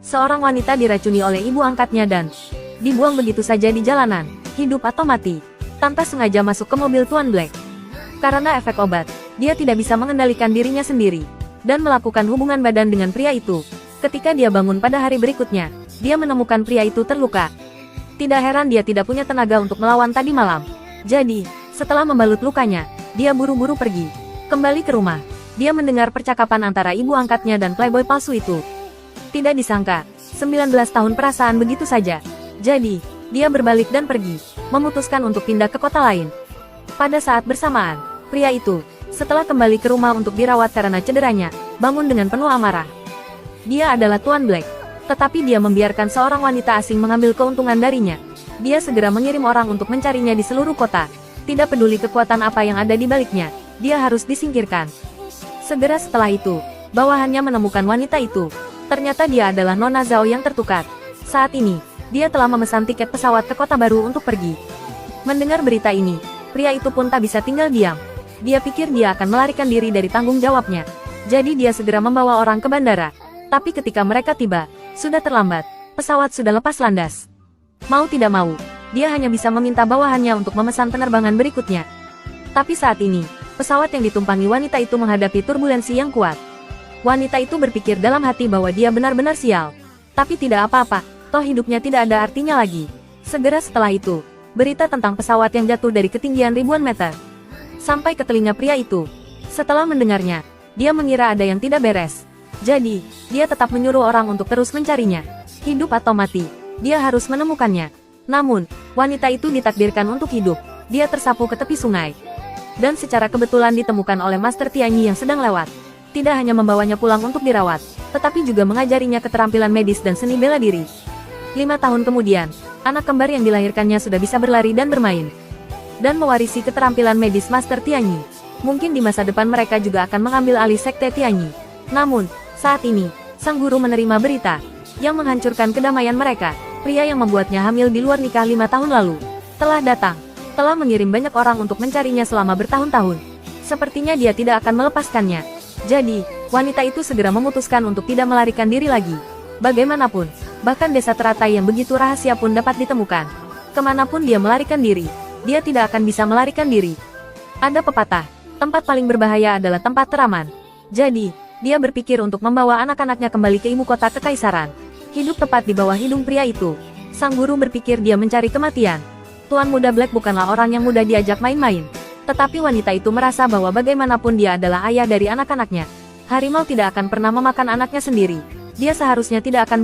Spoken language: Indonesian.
Seorang wanita diracuni oleh ibu angkatnya dan dibuang begitu saja di jalanan, hidup atau mati, tanpa sengaja masuk ke mobil Tuan Black. Karena efek obat, dia tidak bisa mengendalikan dirinya sendiri, dan melakukan hubungan badan dengan pria itu. Ketika dia bangun pada hari berikutnya, dia menemukan pria itu terluka. Tidak heran dia tidak punya tenaga untuk melawan tadi malam. Jadi, setelah membalut lukanya, dia buru-buru pergi. Kembali ke rumah, dia mendengar percakapan antara ibu angkatnya dan playboy palsu itu. Tidak disangka, 19 tahun perasaan begitu saja. Jadi, dia berbalik dan pergi, memutuskan untuk pindah ke kota lain. Pada saat bersamaan, pria itu, setelah kembali ke rumah untuk dirawat karena cederanya, bangun dengan penuh amarah. Dia adalah Tuan Black, tetapi dia membiarkan seorang wanita asing mengambil keuntungan darinya. Dia segera mengirim orang untuk mencarinya di seluruh kota. Tidak peduli kekuatan apa yang ada di baliknya, dia harus disingkirkan. Segera setelah itu, bawahannya menemukan wanita itu. Ternyata dia adalah Nona Zhao yang tertukar. Saat ini, dia telah memesan tiket pesawat ke kota baru untuk pergi. Mendengar berita ini, pria itu pun tak bisa tinggal diam. Dia pikir dia akan melarikan diri dari tanggung jawabnya. Jadi dia segera membawa orang ke bandara. Tapi ketika mereka tiba, sudah terlambat. Pesawat sudah lepas landas. Mau tidak mau, dia hanya bisa meminta bawahannya untuk memesan penerbangan berikutnya. Tapi saat ini, pesawat yang ditumpangi wanita itu menghadapi turbulensi yang kuat. Wanita itu berpikir dalam hati bahwa dia benar-benar sial. Tapi tidak apa-apa, toh hidupnya tidak ada artinya lagi. Segera setelah itu, berita tentang pesawat yang jatuh dari ketinggian ribuan meter sampai ke telinga pria itu. Setelah mendengarnya, dia mengira ada yang tidak beres. Jadi, dia tetap menyuruh orang untuk terus mencarinya. Hidup atau mati, dia harus menemukannya. Namun, wanita itu ditakdirkan untuk hidup. Dia tersapu ke tepi sungai. Dan secara kebetulan ditemukan oleh Master Tianyi yang sedang lewat. Tidak hanya membawanya pulang untuk dirawat, tetapi juga mengajarinya keterampilan medis dan seni bela diri. 5 tahun kemudian, anak kembar yang dilahirkannya sudah bisa berlari dan bermain. Dan mewarisi keterampilan medis Master Tianyi. Mungkin di masa depan mereka juga akan mengambil alih sekte Tianyi. Namun, saat ini, sang guru menerima berita yang menghancurkan kedamaian mereka. Pria yang membuatnya hamil di luar nikah 5 tahun lalu telah datang, telah mengirim banyak orang untuk mencarinya selama bertahun-tahun. Sepertinya dia tidak akan melepaskannya. Jadi, wanita itu segera memutuskan untuk tidak melarikan diri lagi. Bagaimanapun, bahkan desa teratai yang begitu rahasia pun dapat ditemukan. Kemanapun dia melarikan diri, dia tidak akan bisa melarikan diri. Ada pepatah, tempat paling berbahaya adalah tempat teraman. Jadi, dia berpikir untuk membawa anak-anaknya kembali ke ibu kota kekaisaran. Hidup tepat di bawah hidung pria itu. Sang guru berpikir dia mencari kematian. Tuan muda Black bukanlah orang yang mudah diajak main-main. Tetapi wanita itu merasa bahwa bagaimanapun dia adalah ayah dari anak-anaknya. Harimau tidak akan pernah memakan anaknya sendiri. Dia seharusnya tidak akan